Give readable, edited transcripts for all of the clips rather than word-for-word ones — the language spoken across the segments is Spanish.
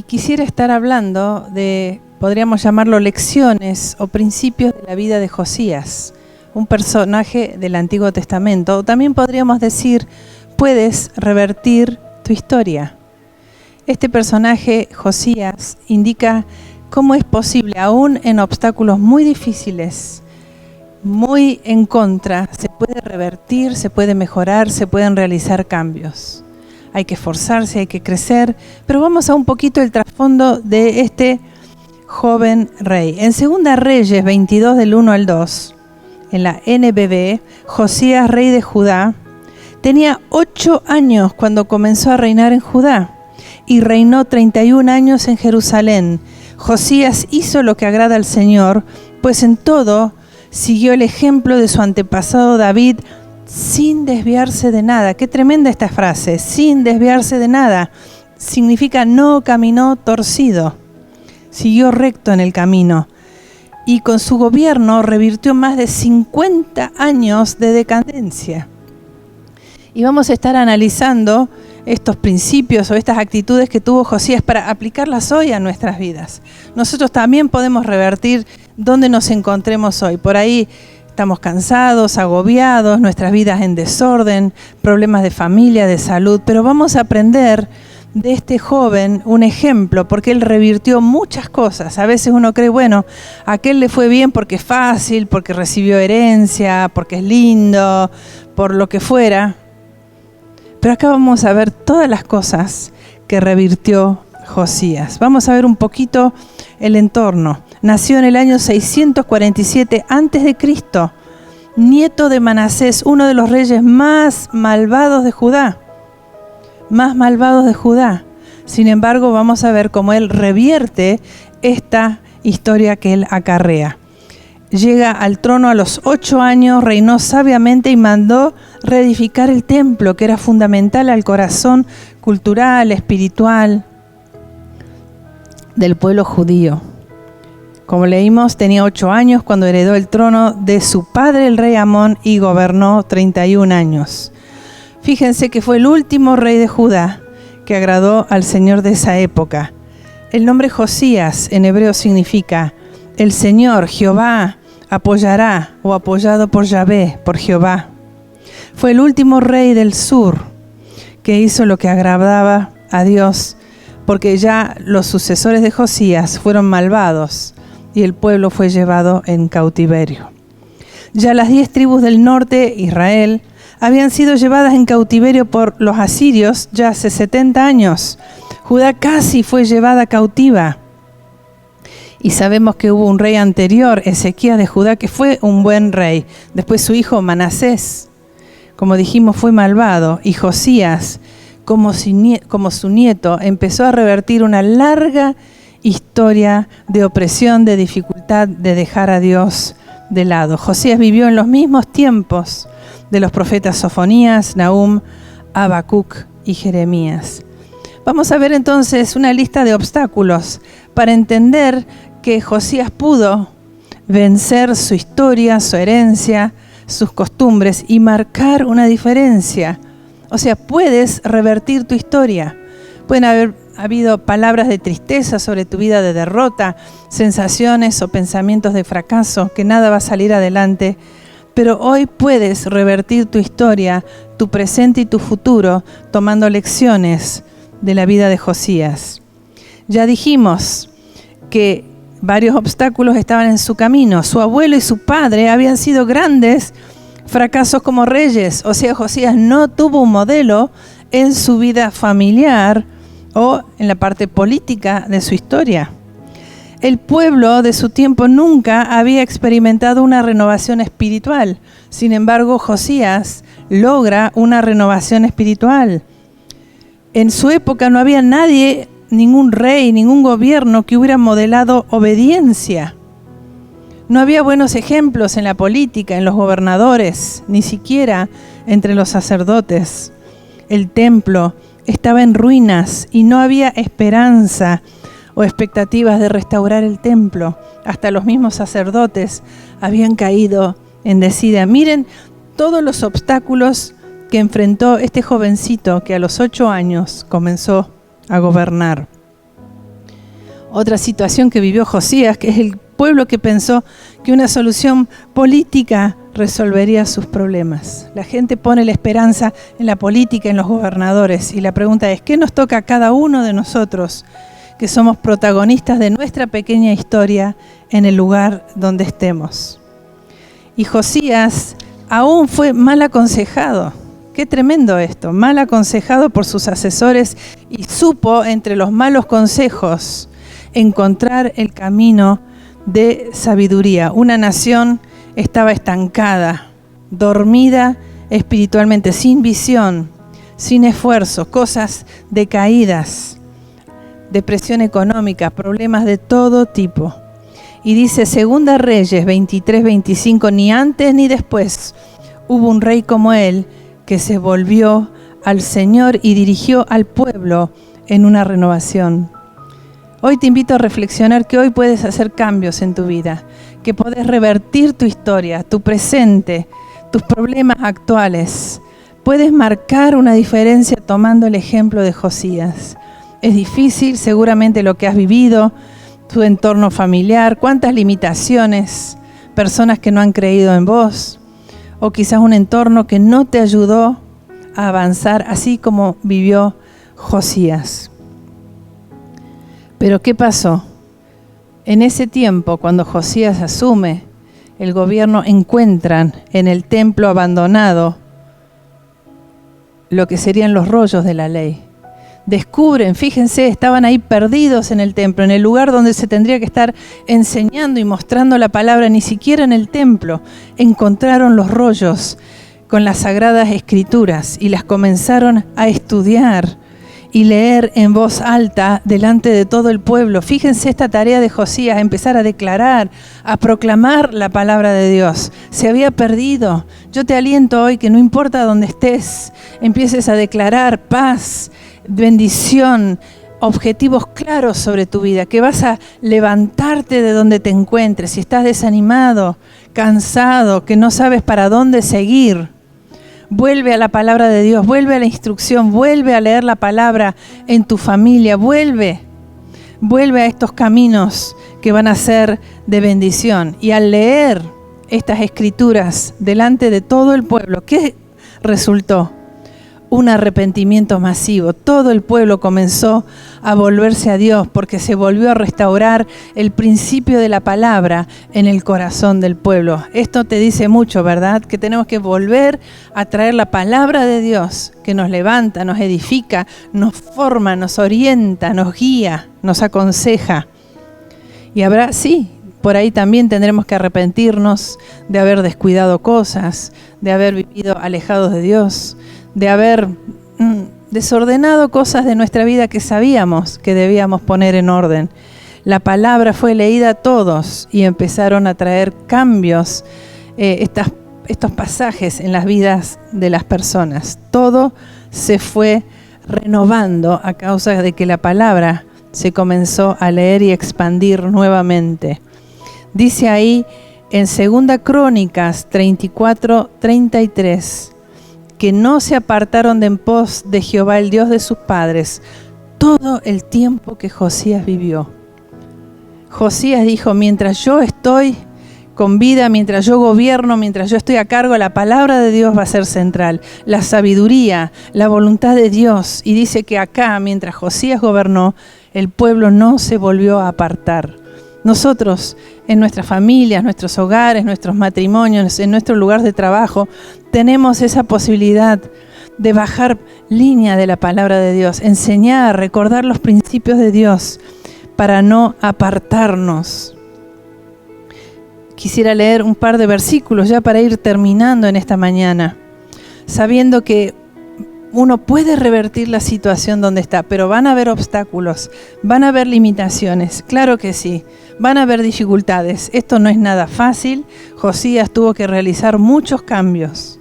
Y quisiera estar hablando de, podríamos llamarlo, lecciones o principios de la vida de Josías, un personaje del Antiguo Testamento. O también podríamos decir, puedes revertir tu historia. Este personaje, Josías, indica cómo es posible, aún en obstáculos muy difíciles, muy en contra, se puede revertir, se puede mejorar, se pueden realizar cambios. Hay que esforzarse, hay que crecer, pero vamos a un poquito el trasfondo de este joven rey. En 2 Reyes 22 del 1 al 2, en la NBV, Josías, rey de Judá, tenía 8 años cuando comenzó a reinar en Judá y reinó 31 años en Jerusalén. Josías hizo lo que agrada al Señor, pues en todo siguió el ejemplo de su antepasado David, sin desviarse de nada. Qué tremenda esta frase, sin desviarse de nada. Significa no caminó torcido, siguió recto en el camino. Y con su gobierno revirtió más de 50 años de decadencia. Y vamos a estar analizando estos principios o estas actitudes que tuvo Josías para aplicarlas hoy a nuestras vidas. Nosotros también podemos revertir donde nos encontremos hoy. Por ahí estamos cansados, agobiados, nuestras vidas en desorden, problemas de familia, de salud, pero vamos a aprender de este joven un ejemplo, porque él revirtió muchas cosas. A veces uno cree, bueno, a aquel le fue bien porque es fácil, porque recibió herencia, porque es lindo, por lo que fuera. Pero acá vamos a ver todas las cosas que revirtió Josías. Vamos a ver un poquito el entorno. Nació en el año 647 a.C., nieto de Manasés, uno de los reyes más malvados de Judá. Sin embargo, vamos a ver cómo él revierte esta historia que él acarrea. Llega al trono a los 8 años, reinó sabiamente y mandó reedificar el templo, que era fundamental al corazón cultural, espiritual del pueblo judío. Como leímos, tenía 8 años cuando heredó el trono de su padre, el rey Amón, y gobernó 31 años. Fíjense que fue el último rey de Judá que agradó al Señor de esa época. El nombre Josías en hebreo significa el Señor, Jehová, apoyará, o apoyado por Yahvé, por Jehová. Fue el último rey del sur que hizo lo que agradaba a Dios, porque ya los sucesores de Josías fueron malvados y el pueblo fue llevado en cautiverio. Ya las 10 tribus del norte, Israel, habían sido llevadas en cautiverio por los asirios ya hace 70 años. Judá casi fue llevada cautiva. Y sabemos que hubo un rey anterior, Ezequías de Judá, que fue un buen rey. Después su hijo Manasés, como dijimos, fue malvado. Y Josías, como su nieto, empezó a revertir una larga historia de opresión, de dificultad, de dejar a Dios de lado. Josías vivió en los mismos tiempos de los profetas Sofonías, Nahum, Habacuc y Jeremías. Vamos a ver entonces una lista de obstáculos para entender que Josías pudo vencer su historia, su herencia, sus costumbres y marcar una diferencia. O sea, puedes revertir tu historia. Pueden haber habido palabras de tristeza sobre tu vida, de derrota, sensaciones o pensamientos de fracaso, que nada va a salir adelante. Pero hoy puedes revertir tu historia, tu presente y tu futuro, tomando lecciones de la vida de Josías. Ya dijimos que varios obstáculos estaban en su camino. Su abuelo y su padre habían sido grandes fracasos como reyes. O sea, Josías no tuvo un modelo en su vida familiar o en la parte política de su historia. El pueblo de su tiempo nunca había experimentado una renovación espiritual. Sin embargo, Josías logra una renovación espiritual. En su época no había nadie, ningún rey, ningún gobierno que hubiera modelado obediencia. No había buenos ejemplos en la política, en los gobernadores, ni siquiera entre los sacerdotes. El templo estaba en ruinas y no había esperanza o expectativas de restaurar el templo. Hasta los mismos sacerdotes habían caído en desidia. Miren todos los obstáculos que enfrentó este jovencito que a los 8 años comenzó a gobernar. Otra situación que vivió Josías, que es el pueblo que pensó que una solución política resolvería sus problemas. La gente pone la esperanza en la política, en los gobernadores, y la pregunta es, ¿qué nos toca a cada uno de nosotros, que somos protagonistas de nuestra pequeña historia en el lugar donde estemos? Y Josías aún fue mal aconsejado. Qué tremendo esto, mal aconsejado por sus asesores, y supo entre los malos consejos encontrar el camino de sabiduría. Una nación estaba estancada, dormida espiritualmente, sin visión, sin esfuerzo, cosas decaídas, depresión económica, problemas de todo tipo. Y dice Segunda Reyes 23-25, ni antes ni después hubo un rey como él que se volvió al Señor y dirigió al pueblo en una renovación. Hoy te invito a reflexionar que hoy puedes hacer cambios en tu vida, que podés revertir tu historia, tu presente, tus problemas actuales. Puedes marcar una diferencia tomando el ejemplo de Josías. Es difícil, seguramente, lo que has vivido, tu entorno familiar, cuántas limitaciones, personas que no han creído en vos, o quizás un entorno que no te ayudó a avanzar, así como vivió Josías. Pero ¿qué pasó? En ese tiempo, cuando Josías asume el gobierno, encuentran en el templo abandonado lo que serían los rollos de la ley. Descubren, fíjense, estaban ahí perdidos en el templo, en el lugar donde se tendría que estar enseñando y mostrando la palabra, ni siquiera en el templo. Encontraron los rollos con las sagradas escrituras y las comenzaron a estudiar y leer en voz alta delante de todo el pueblo. Fíjense esta tarea de Josías, empezar a declarar, a proclamar la palabra de Dios. Se había perdido. Yo te aliento hoy que no importa dónde estés, empieces a declarar paz, bendición, objetivos claros sobre tu vida, que vas a levantarte de donde te encuentres. Si estás desanimado, cansado, que no sabes para dónde seguir, vuelve a la palabra de Dios, vuelve a la instrucción, vuelve a leer la palabra en tu familia, vuelve a estos caminos que van a ser de bendición. Y al leer estas escrituras delante de todo el pueblo, ¿qué resultó? Un arrepentimiento masivo. Todo el pueblo comenzó a volverse a Dios porque se volvió a restaurar el principio de la palabra en el corazón del pueblo. Esto te dice mucho, ¿verdad? Que tenemos que volver a traer la palabra de Dios que nos levanta, nos edifica, nos forma, nos orienta, nos guía, nos aconseja. Y habrá, sí, por ahí también tendremos que arrepentirnos de haber descuidado cosas, de haber vivido alejados de Dios, de haber desordenado cosas de nuestra vida que sabíamos que debíamos poner en orden. La palabra fue leída a todos y empezaron a traer cambios, estos pasajes en las vidas de las personas. Todo se fue renovando a causa de que la palabra se comenzó a leer y expandir nuevamente. Dice ahí en 2 Crónicas 34-33, que no se apartaron de en pos de Jehová, el Dios de sus padres, todo el tiempo que Josías vivió. Josías dijo, mientras yo estoy con vida, mientras yo gobierno, mientras yo estoy a cargo, la palabra de Dios va a ser central, la sabiduría, la voluntad de Dios. Y dice que acá, mientras Josías gobernó, el pueblo no se volvió a apartar. Nosotros, en nuestras familias, nuestros hogares, nuestros matrimonios, en nuestro lugar de trabajo, tenemos esa posibilidad de bajar línea de la palabra de Dios, enseñar, recordar los principios de Dios para no apartarnos. Quisiera leer un par de versículos ya para ir terminando en esta mañana, sabiendo que uno puede revertir la situación donde está, pero van a haber obstáculos, van a haber limitaciones, claro que sí, van a haber dificultades. Esto no es nada fácil. Josías tuvo que realizar muchos cambios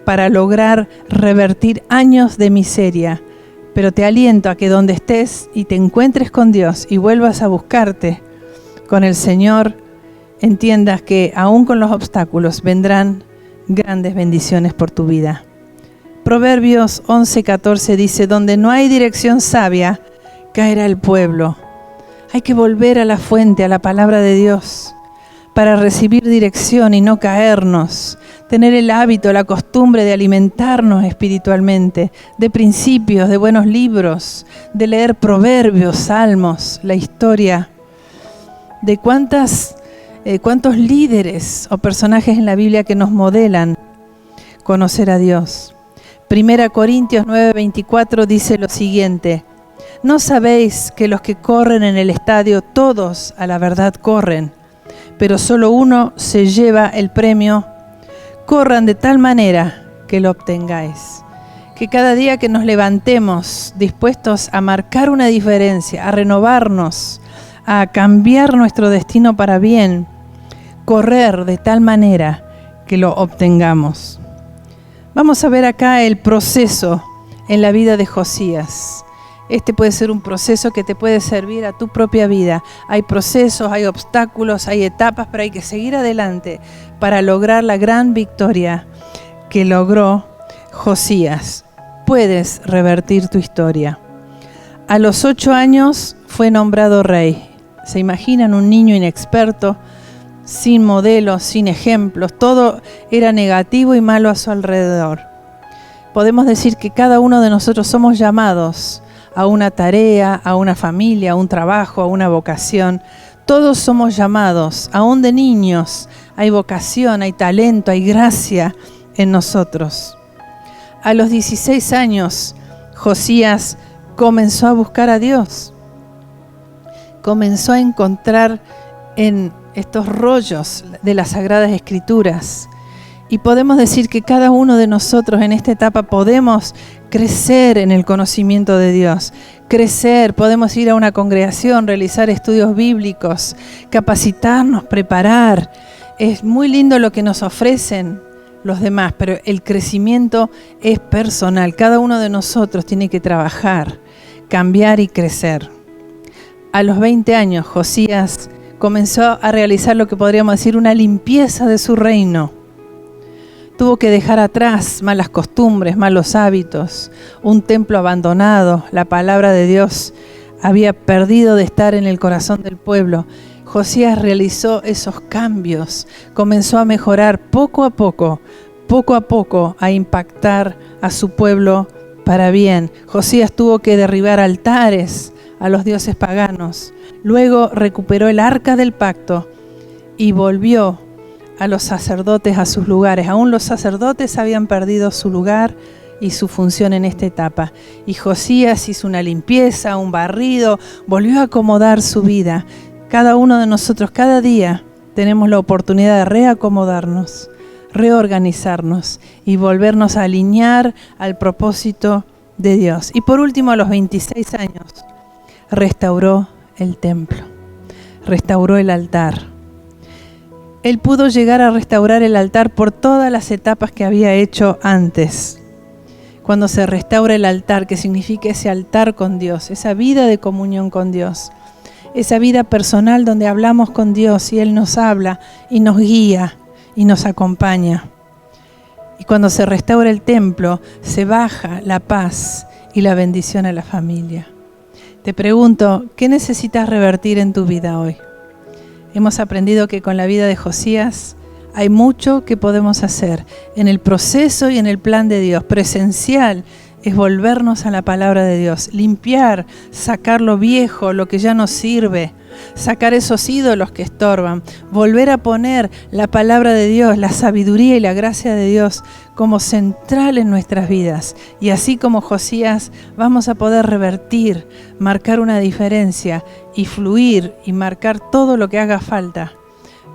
para lograr revertir años de miseria, pero te aliento a que donde estés y te encuentres con Dios y vuelvas a buscarte con el Señor, entiendas que aún con los obstáculos vendrán grandes bendiciones por tu vida. Proverbios 11:14 dice, donde no hay dirección sabia, caerá el pueblo. Hay que volver a la fuente, a la palabra de Dios, para recibir dirección y no caernos. Tener el hábito, la costumbre de alimentarnos espiritualmente, de principios, de buenos libros, de leer proverbios, salmos, la historia, de cuántos líderes o personajes en la Biblia que nos modelan conocer a Dios. 1 Corintios 9:24 dice lo siguiente: ¿no sabéis que los que corren en el estadio, todos a la verdad corren, pero solo uno se lleva el premio? Corran de tal manera que lo obtengáis. Que cada día que nos levantemos dispuestos a marcar una diferencia, a renovarnos, a cambiar nuestro destino para bien, correr de tal manera que lo obtengamos. Vamos a ver acá el proceso en la vida de Josías. Este puede ser un proceso que te puede servir a tu propia vida. Hay procesos, hay obstáculos, hay etapas, pero hay que seguir adelante para lograr la gran victoria que logró Josías. Puedes revertir tu historia. A los 8 años fue nombrado rey. ¿Se imaginan un niño inexperto, sin modelos, sin ejemplos? Todo era negativo y malo a su alrededor. Podemos decir que cada uno de nosotros somos llamados a una tarea, a una familia, a un trabajo, a una vocación. Todos somos llamados, aún de niños. Hay vocación, hay talento, hay gracia en nosotros. A los 16 años, Josías comenzó a buscar a Dios. Comenzó a encontrar en estos rollos de las Sagradas Escrituras. Y podemos decir que cada uno de nosotros en esta etapa podemos crecer en el conocimiento de Dios. Crecer, podemos ir a una congregación, realizar estudios bíblicos, capacitarnos, preparar. Es muy lindo lo que nos ofrecen los demás, pero el crecimiento es personal. Cada uno de nosotros tiene que trabajar, cambiar y crecer. A los 20 años, Josías comenzó a realizar lo que podríamos decir una limpieza de su reino. Tuvo que dejar atrás malas costumbres, malos hábitos, un templo abandonado. La palabra de Dios había perdido de estar en el corazón del pueblo. Josías realizó esos cambios, comenzó a mejorar poco a poco, a impactar a su pueblo para bien. Josías tuvo que derribar altares a los dioses paganos. Luego recuperó el arca del pacto y volvió a los sacerdotes a sus lugares. Aún los sacerdotes habían perdido su lugar y su función en esta etapa. Y Josías hizo una limpieza, un barrido, volvió a acomodar su vida. Cada uno de nosotros, cada día, tenemos la oportunidad de reacomodarnos, reorganizarnos y volvernos a alinear al propósito de Dios. Y por último, a los 26 años, restauró el templo, restauró el altar. Él pudo llegar a restaurar el altar por todas las etapas que había hecho antes. Cuando se restaura el altar, que significa ese altar con Dios, esa vida de comunión con Dios, esa vida personal donde hablamos con Dios y Él nos habla y nos guía y nos acompaña. Y cuando se restaura el templo, se baja la paz y la bendición a la familia. Te pregunto, ¿qué necesitas revertir en tu vida hoy? Hemos aprendido que con la vida de Josías hay mucho que podemos hacer en el proceso y en el plan de Dios. Pero esencial es volvernos a la palabra de Dios, limpiar, sacar lo viejo, lo que ya no sirve, sacar esos ídolos que estorban, volver a poner la palabra de Dios, la sabiduría y la gracia de Dios como central en nuestras vidas. Y así como Josías, vamos a poder revertir, marcar una diferencia y fluir y marcar todo lo que haga falta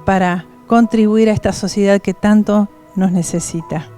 para contribuir a esta sociedad que tanto nos necesita.